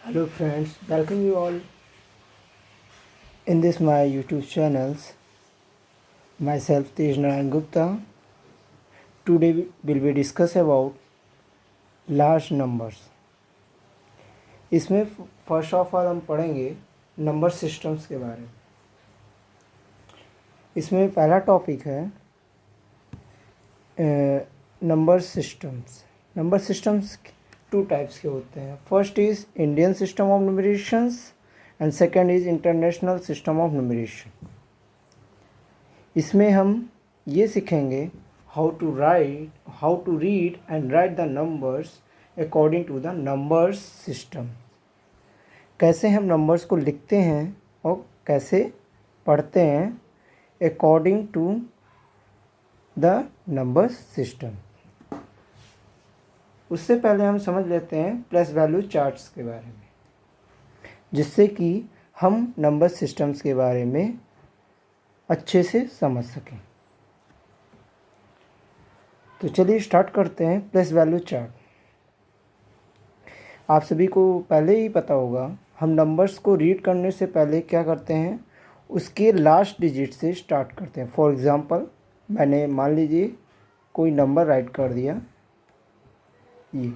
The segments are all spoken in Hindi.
Hello friends, welcome you all in this my YouTube channels. Myself Tejnarayan Gupta. Today we will be discuss about large numbers. इसमें फर्स्ट ऑफ ऑल हम पढ़ेंगे नंबर सिस्टम्स के बारे में. इसमें पहला टॉपिक है number systems. Number systems two types के होते हैं. First is Indian system of numerations and second is international system of numeration. इसमें हम ये सीखेंगे how to read and write the numbers according to the numbers system. कैसे हम नंबर्स को लिखते हैं और कैसे पढ़ते हैं according to the numbers system. उससे पहले हम समझ लेते हैं प्लस वैल्यू चार्ट्स के बारे में, जिससे कि हम नंबर सिस्टम्स के बारे में अच्छे से समझ सकें. तो चलिए स्टार्ट करते हैं प्लस वैल्यू चार्ट. आप सभी को पहले ही पता होगा, हम नंबर्स को रीड करने से पहले क्या करते हैं, उसके लास्ट डिजिट से स्टार्ट करते हैं. फॉर एग्ज़ाम्पल मैंने मान लीजिए कोई नंबर राइट कर दिया ये,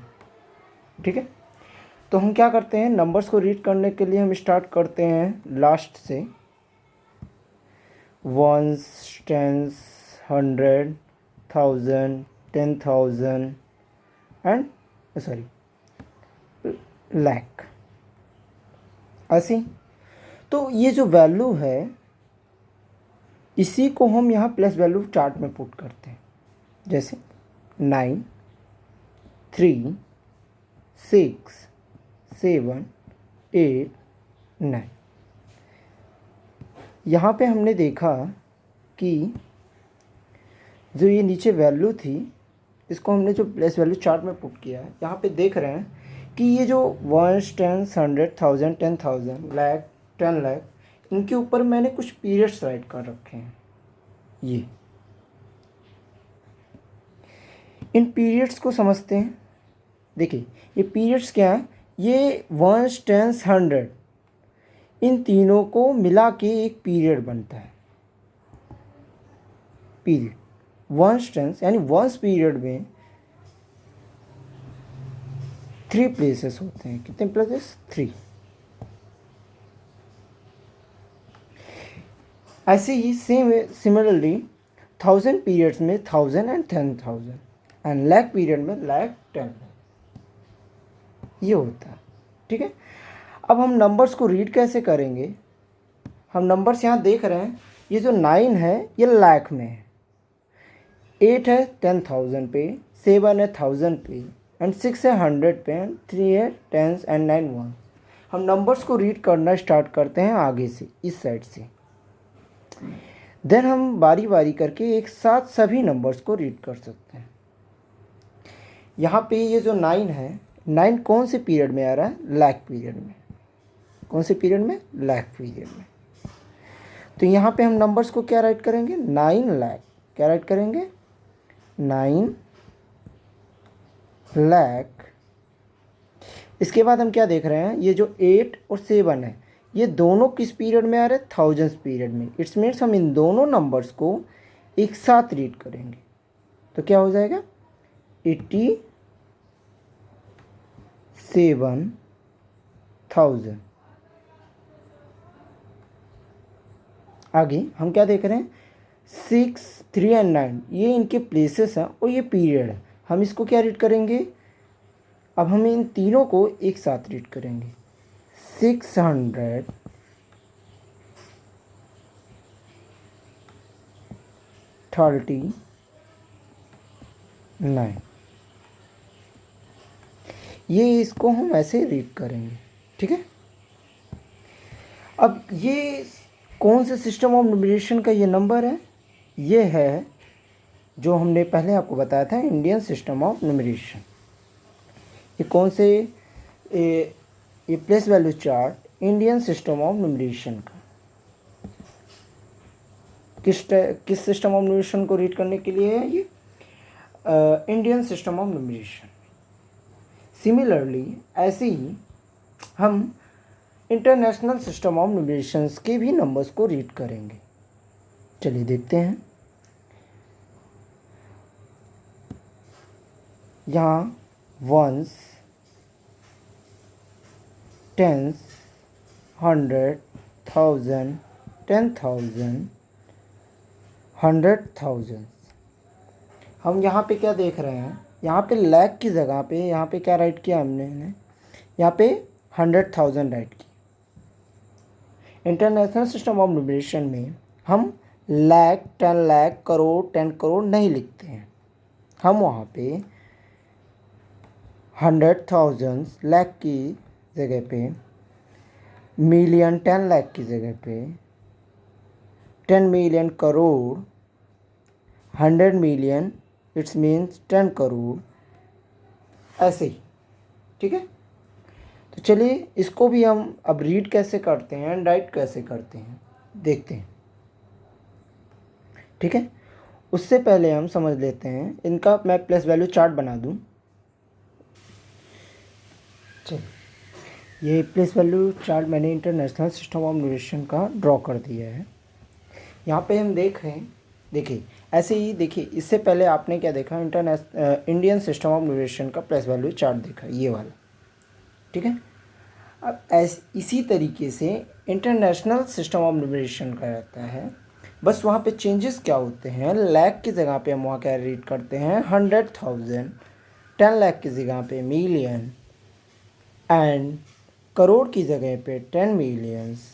ठीक है. तो हम क्या करते हैं, नंबर्स को रीड करने के लिए हम स्टार्ट करते हैं लास्ट से. 1s, 10s, 100, 1000, 10,000 and lakh. ऐसे. तो ये जो वैल्यू है इसी को हम यहाँ प्लस वैल्यू चार्ट में पुट करते हैं. जैसे 9, 3, 6, 7, 8, 9. यहाँ पे हमने देखा कि जो ये नीचे वैल्यू थी इसको हमने जो प्लस वैल्यू चार्ट में पुट किया है, यहाँ पे देख रहे हैं कि ये जो 1s, 10s, 100, 1000, 10,000, लाख, 10 लाख, इनके ऊपर मैंने कुछ पीरियड्स राइट कर रखे हैं. ये इन पीरियड्स को समझते हैं. देखिए ये पीरियड्स क्या है, ये 1s, 10s, 100 इन तीनों को मिला के एक पीरियड बनता है. पीरियड 1s, 10s यानी 1s पीरियड में 3 प्लेसेस होते हैं. कितने प्लेसेस? 3. ऐसे ही सिमिलरली 1000 पीरियड्स में 1000 एंड 10,000 एंड लाख पीरियड में लाख, 10 ये होता है. ठीक है. अब हम नंबर्स को रीड कैसे करेंगे. हम नंबर्स यहाँ देख रहे हैं, ये जो 9 है ये लाख में है, 8 है 10,000 पे, 7 है 1000 पे एंड 6 है 100 पे एंड 3 है 10 एंड 9 1. हम नंबर्स को रीड करना स्टार्ट करते हैं आगे से, इस साइड से. देन हम बारी बारी करके एक साथ सभी नंबर्स को रीड कर सकते हैं. यहाँ पे ये जो 9 है, 9 कौन से पीरियड में आ रहा है? लाख पीरियड में. कौन से पीरियड में? लाख पीरियड में. तो यहाँ पे हम नंबर्स को क्या राइट करेंगे? 9 लाख. क्या राइट करेंगे? 9 लाख. इसके बाद हम क्या देख रहे हैं, ये जो 8 और 7 है ये दोनों किस पीरियड में आ रहे हैं? थाउजेंड्स पीरियड में. इट्स मीन्स हम इन दोनों नंबर्स को एक साथ रीड करेंगे. तो क्या हो जाएगा? 87,000. आगे हम क्या देख रहे हैं? 6, 3 एंड 9 ये इनके प्लेसेस हैं और ये पीरियड है. हम इसको क्या रीड करेंगे? अब हम इन तीनों को एक साथ रीड करेंगे. 639 ये इसको हम ऐसे रीड करेंगे. ठीक है. अब ये कौन से सिस्टम ऑफ न्यूमरेशन का ये नंबर है? ये है जो हमने पहले आपको बताया था, इंडियन सिस्टम ऑफ न्यूमरेशन. ये कौन से? ये place value chart Indian system of numeration का. किस सिस्टम ऑफ न्यूमरेशन को रीड करने के लिए है ये? Indian system of numeration. Similarly ऐसे ही हम इंटरनेशनल सिस्टम ऑफ न्यूमरेशंस के भी नंबर्स को रीड करेंगे। चलिए देखते हैं। यहाँ वंस, टेंस, 100, 1000, 10,000, 100,000। हम यहाँ पे क्या देख रहे हैं, यहाँ पे लाख की जगह पे यहाँ पे क्या राइट किया हमने, यहाँ पे 100,000 राइट की। इंटरनेशनल सिस्टम ऑफ न्यूमरेशन में हम लाख, 10 लाख, करोड़, 10 करोड़ नहीं लिखते हैं। हम वहाँ पे 100,000 लाख की जगह पे, मिलियन, 10 लाख की जगह पे 10 million crore, 100 million it's means 10 crore, ऐसे ही। ठीक है, तो चलिए इसको भी हम अब रीड कैसे करते हैं एंड राइट कैसे करते हैं देखते हैं। ठीक है, उससे पहले हम समझ लेते हैं इनका। मैं प्लेस वैल्यू चार्ट बना दूं। चलिए, ये प्लेस वैल्यू चार्ट मैंने इंटरनेशनल सिस्टम ऑफ न्यूमरेशन का ड्रॉ कर दिया है। यहाँ पे हम देख रहे हैं, देखिए ऐसे ही देखिए, इससे पहले आपने क्या देखा, इंडियन सिस्टम ऑफ न्यूमरेशन का प्लेस वैल्यू चार्ट देखा, ये वाला। ठीक है, अब इसी तरीके से इंटरनेशनल सिस्टम ऑफ न्यूमरेशन का रहता है, बस वहाँ पे चेंजेस क्या होते हैं। लाख की जगह पे हम वहाँ क्या रीड करते हैं 100,000, 10 लाख की जगह पे मिलियन, एंड करोड़ की जगह पे 10 millions,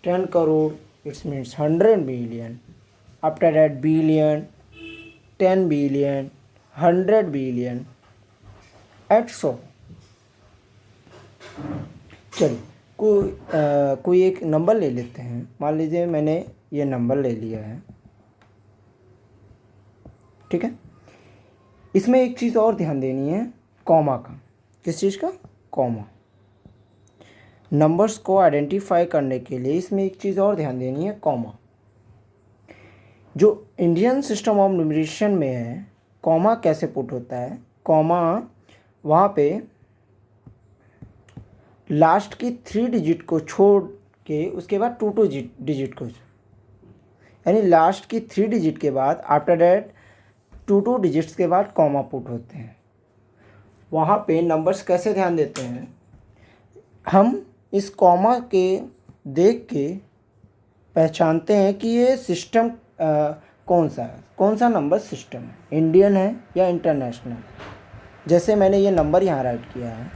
10 crore it's means 100 million, after that billion, 10 billion, 100 billion एट सो। चलिए कोई एक नंबर ले लेते हैं। मान लीजिए मैंने ये नंबर ले लिया है। ठीक है, इसमें एक चीज़ और ध्यान देनी है, कॉमा का। किस चीज़ का? कॉमा। नंबर्स को आइडेंटिफाई करने के लिए इसमें एक चीज़ और ध्यान देनी है, कॉमा। जो इंडियन सिस्टम ऑफ न्यूमरेशन में है, कॉमा कैसे पुट होता है। कॉमा वहाँ पे लास्ट की 3 डिजिट को छोड़ के उसके बाद 2 डिजिट को, यानी लास्ट की 3 डिजिट के बाद आफ्टर दैट 2 डिजिट्स के बाद कॉमा पुट होते हैं। वहाँ पे नंबर्स कैसे ध्यान देते हैं, हम इस कॉमा के देख के पहचानते हैं कि ये सिस्टम कौन सा है, कौन सा नंबर सिस्टम है, इंडियन है या इंटरनेशनल। जैसे मैंने ये नंबर यहाँ राइट किया है,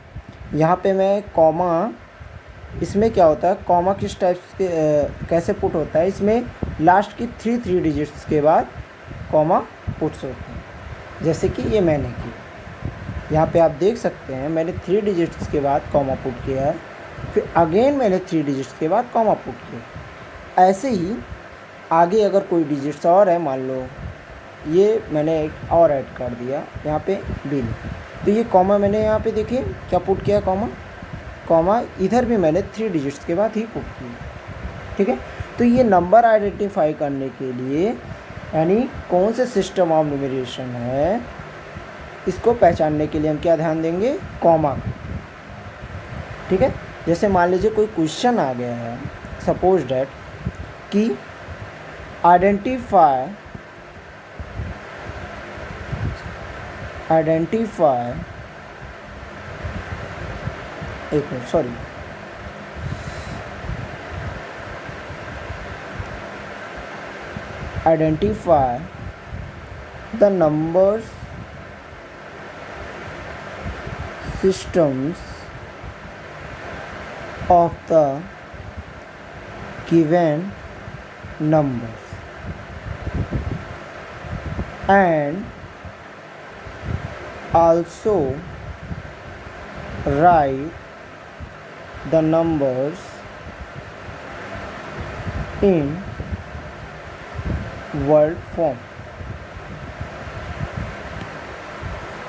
यहाँ पे मैं कॉमा, इसमें क्या होता है, कॉमा किस टाइप के कैसे पुट होता है, इसमें लास्ट की 3 डिजिट्स के बाद कॉमा पुट्स होते हैं। जैसे कि ये मैंने किया, यहाँ पे आप देख सकते हैं मैंने 3 डिजिट्स के बाद कॉमा पुट किया है, फिर अगेन मैंने 3 डिजिट्स के बाद कॉमा पुट किया। ऐसे ही आगे अगर कोई डिजिट्स और है, मान लो ये मैंने एक और ऐड कर दिया यहाँ पे बिल, तो ये कॉमा मैंने यहाँ पे देखिए क्या पुट किया, कॉमा इधर भी मैंने 3 डिजिट्स के बाद ही पुट किया। ठीक है, तो ये नंबर आइडेंटिफाई करने के लिए, यानी कौन से सिस्टम ऑफ न्यूमरेशन है, इसको पहचानने के लिए हम क्या ध्यान देंगे, कॉमा। ठीक है, जैसे मान लीजिए कोई क्वेश्चन आ गया है, सपोज डैट कि आइडेंटिफाई एक minute, sorry, identify the numbers systems of the given numbers and also write the numbers in word form।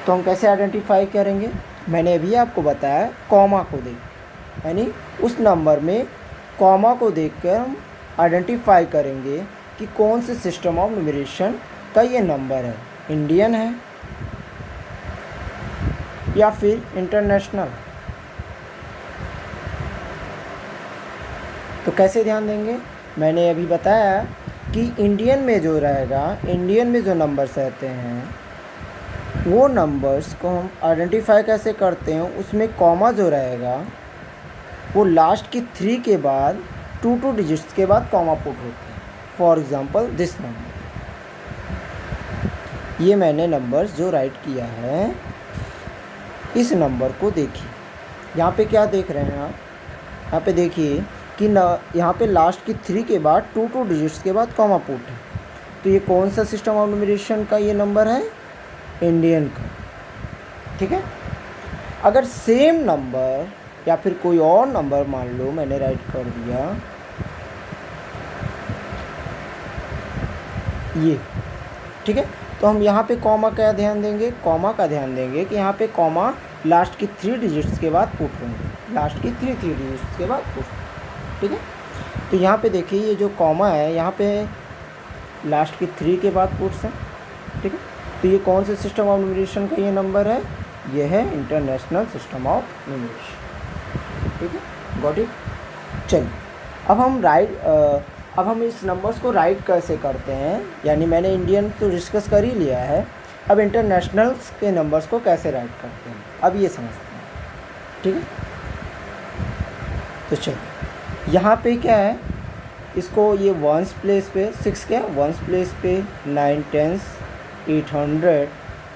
तो हम कैसे आइडेंटिफाई करेंगे, मैंने अभी आपको बताया कॉमा को देख, यानी उस नंबर में कॉमा को देखकर हम आइडेंटिफाई करेंगे कि कौन से सिस्टम ऑफ न्यूमरेशन का ये नंबर है, इंडियन है या फिर इंटरनेशनल। तो कैसे ध्यान देंगे, मैंने अभी बताया कि इंडियन में जो रहेगा, इंडियन में जो नंबर्स रहते हैं वो नंबर्स को हम आइडेंटिफाई कैसे करते हैं, उसमें कॉमा जो रहेगा वो लास्ट की 3 के बाद 2 डिजिट्स के बाद कॉमा पुट होते हैं। फॉर एग्ज़ाम्पल दिस नंबर, ये मैंने नंबर्स जो राइट किया है, इस नंबर को देखिए, यहाँ पे क्या देख रहे हैं आप, यहाँ पे देखिए कि यहाँ पे लास्ट की 3 के बाद 2 डिजिट्स के बाद कॉमा पुट है। तो ये कौन सा सिस्टम ऑफ न्यूमरेशन का ये नंबर है, इंडियन का। ठीक है, अगर सेम नंबर या फिर कोई और नंबर मान लो मैंने राइट कर दिया ये, ठीक है, तो हम यहाँ पे कॉमा का ध्यान देंगे, कॉमा का ध्यान देंगे कि यहाँ पे कॉमा लास्ट की 3 डिजिट्स के बाद पुट होंगे, लास्ट की 3 डिजिट्स के बाद पुट। ठीक है, तो यहाँ पे देखिए ये जो कॉमा है यहाँ पे लास्ट की 3 के बाद पुट्स हैं। ठीक है, तो ये कौन से सिस्टम ऑफ न्यूमरेशन का ये नंबर है, ये है इंटरनेशनल सिस्टम ऑफ न्यूमरेशन। ठीक है, गॉट इट। चलिए अब हम इस नंबर्स को राइट कैसे करते हैं, यानी मैंने इंडियन तो डिस्कस कर ही लिया है, अब इंटरनेशनल्स के नंबर्स को कैसे राइट करते हैं अब ये समझते हैं। ठीक है, तो चलिए यहाँ पे क्या है, इसको ये वंस प्लेस पे 6 क्या वंस प्लेस पे 9 10s 800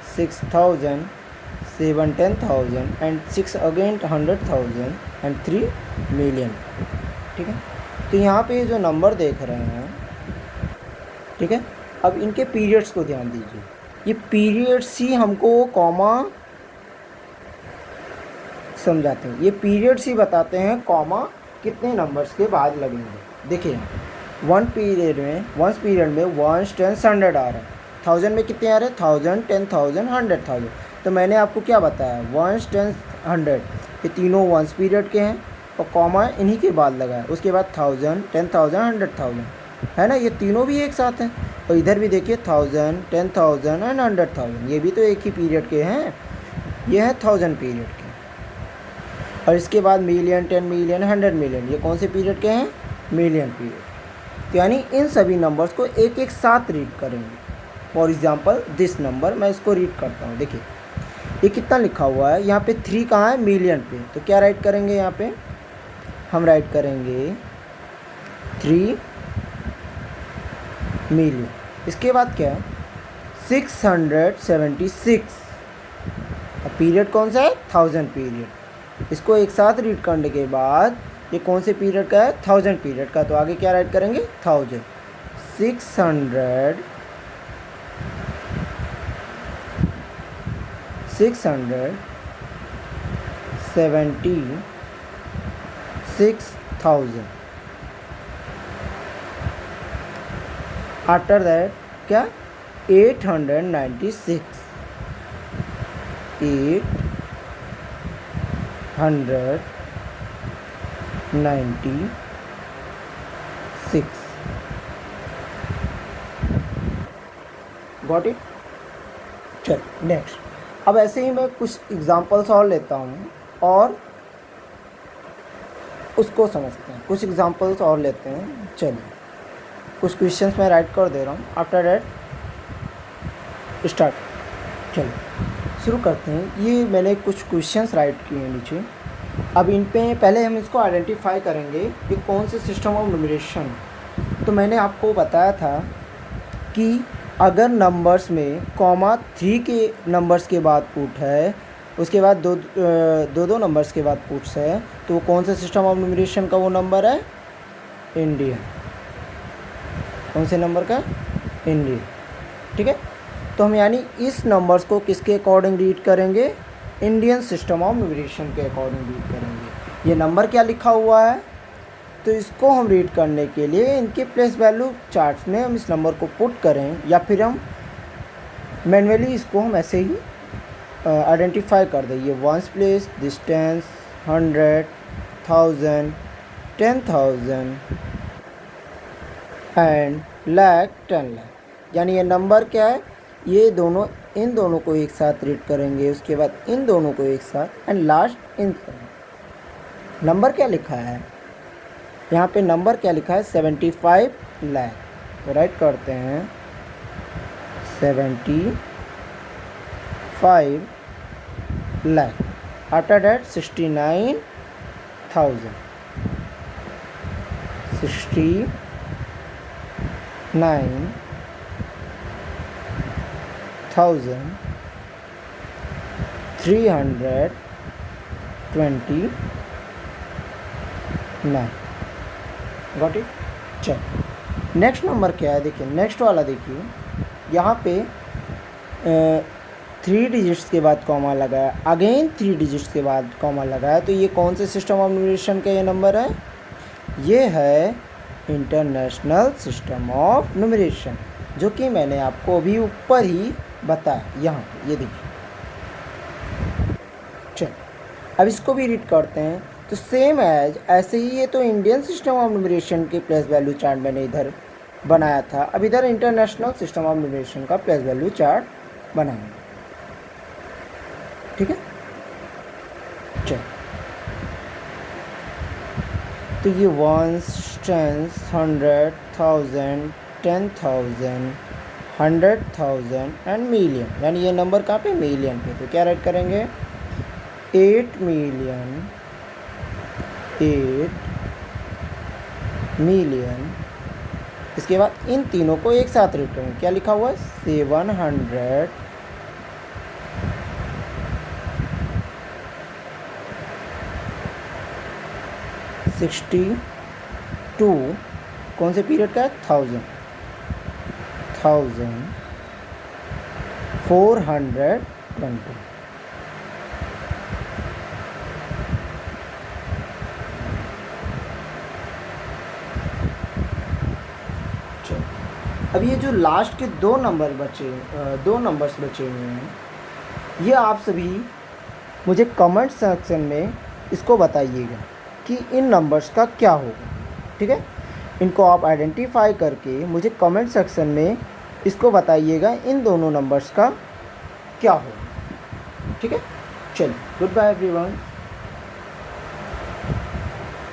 6000 7 10,000 and 6 again 100,000 and 3 million. ठीक है, तो यहाँ पे जो नंबर देख रहे हैं, ठीक है, अब इनके पीरियड्स को ध्यान दीजिए, ये पीरियड्स ही हमको कॉमा समझाते हैं, ये पीरियड्स ही बताते हैं कॉमा कितने नंबर्स के बाद लगेंगे। देखिए वंस पीरियड में 1 10 100 आ रहा है, 1000 में कितने आ रहे हैं, 1000 10,000 100,000। तो मैंने आपको क्या बताया, 1 10 100 ये तीनों वंस पीरियड के हैं और कॉमा इन्हीं के बाद लगा है, उसके बाद 1000 10,000 100,000 है ना, ये तीनों भी एक साथ हैं। और इधर भी देखिए 1000 10,000 एंड 100,000, ये भी तो एक ही पीरियड के हैं, ये है 1000 पीरियड के। और इसके बाद मिलियन 10 मिलियन 100 मिलियन, ये कौन से पीरियड के हैं, मिलियन पीरियड। तो यानी इन सभी नंबर्स को एक एक साथ रीड करेंगे। फॉर एग्जांपल दिस नंबर, मैं इसको रीड करता हूँ। देखिए ये कितना लिखा हुआ है, यहाँ पे 3 कहाँ है, मिलियन पे, तो क्या राइट करेंगे, यहाँ पे हम राइट करेंगे 3 मिलियन। इसके बाद क्या है 676, अब पीरियड कौन सा है, 1000 पीरियड। इसको एक साथ रीड करने के बाद ये कौन से पीरियड का है, 1000 पीरियड का, तो आगे क्या राइट करेंगे 1000 676,000। आफ्टर दैट क्या 896 गॉट इट। चल नेक्स्ट, अब ऐसे ही मैं कुछ एग्जांपल्स और लेता हूँ और उसको समझते हैं, कुछ एग्जांपल्स और लेते हैं। चलिए कुछ क्वेश्चंस मैं राइट कर दे रहा हूँ, आफ्टर दैट स्टार्ट। चलिए शुरू करते हैं। ये मैंने कुछ क्वेश्चंस राइट किए हैं नीचे, अब इन पे पहले हम इसको आइडेंटिफाई करेंगे कि कौन से सिस्टम ऑफ न्यूमरेशन। तो मैंने आपको बताया था कि अगर नंबर्स में कॉमा 3 के नंबर्स के बाद पुट है, उसके बाद दो नंबर्स के बाद पुट्स है, तो वो कौन सा सिस्टम ऑफ न्यूमरेशन का वो नंबर है, इंडियन। कौन से नंबर का, इंडियन। ठीक है, तो हम यानी इस नंबर्स को किसके अकॉर्डिंग रीड करेंगे, इंडियन सिस्टम ऑफ न्यूमरेशन के अकॉर्डिंग रीड करेंगे। ये नंबर क्या लिखा हुआ है, तो इसको हम रीड करने के लिए इनके प्लेस वैल्यू चार्ट्स में हम इस नंबर को पुट करें, या फिर हम मैन्युअली इसको हम ऐसे ही आइडेंटिफाई कर दें। ये ones place, distance, 100 1000 10,000 and lakh 10 lakh, यानी ये नंबर क्या है, ये दोनों इन दोनों को एक साथ रीड करेंगे, उसके बाद इन दोनों को एक साथ एंड लास्ट इन। नंबर क्या लिखा है, यहाँ पे नंबर क्या लिखा है 75 लाख, तो राइट करते हैं 75 lakh. After that 69,000 329। Got it. चल नेक्स्ट नंबर क्या है, देखिए नेक्स्ट वाला देखिए, यहाँ पे 3 डिजिट्स के बाद कॉमा लगा है, अगेन 3 डिजिट्स के बाद कॉमा लगा है, तो ये कौन से सिस्टम ऑफ न्यूमरेशन का ये नंबर है? ये है इंटरनेशनल सिस्टम ऑफ न्यूमरेशन, जो कि मैंने आपको अभी ऊपर ही बताया, यहाँ पे ये देखिए। चल अब इसको भी रीड करते हैं। तो सेम एज ऐसे ही ये तो इंडियन सिस्टम ऑफ न्यूमरेशन के प्लेस वैल्यू चार्ट मैंने इधर बनाया था, अब इधर इंटरनेशनल सिस्टम ऑफ न्यूमरेशन का प्लेस वैल्यू चार्ट बनाएंगे। ठीक है, चल तो ये 1s 10s 100,000 10,000 100,000 एंड मिलियन, यानी ये नंबर कहाँ पे? मिलियन पे। तो क्या राइट करेंगे? 8 मिलियन। इसके बाद इन तीनों को एक साथ रीड करेंगे। क्या लिखा हुआ है? 762 कौन से पीरियड का है? 1420। अब ये जो लास्ट के दो नंबर्स बचे हुए हैं, ये आप सभी मुझे कमेंट सेक्शन में इसको बताइएगा कि इन नंबर्स का क्या होगा। ठीक है, इनको आप आइडेंटिफाई करके मुझे कमेंट सेक्शन में इसको बताइएगा इन दोनों नंबर्स का क्या होगा। ठीक है, चलिए गुड बाय एवरीवन।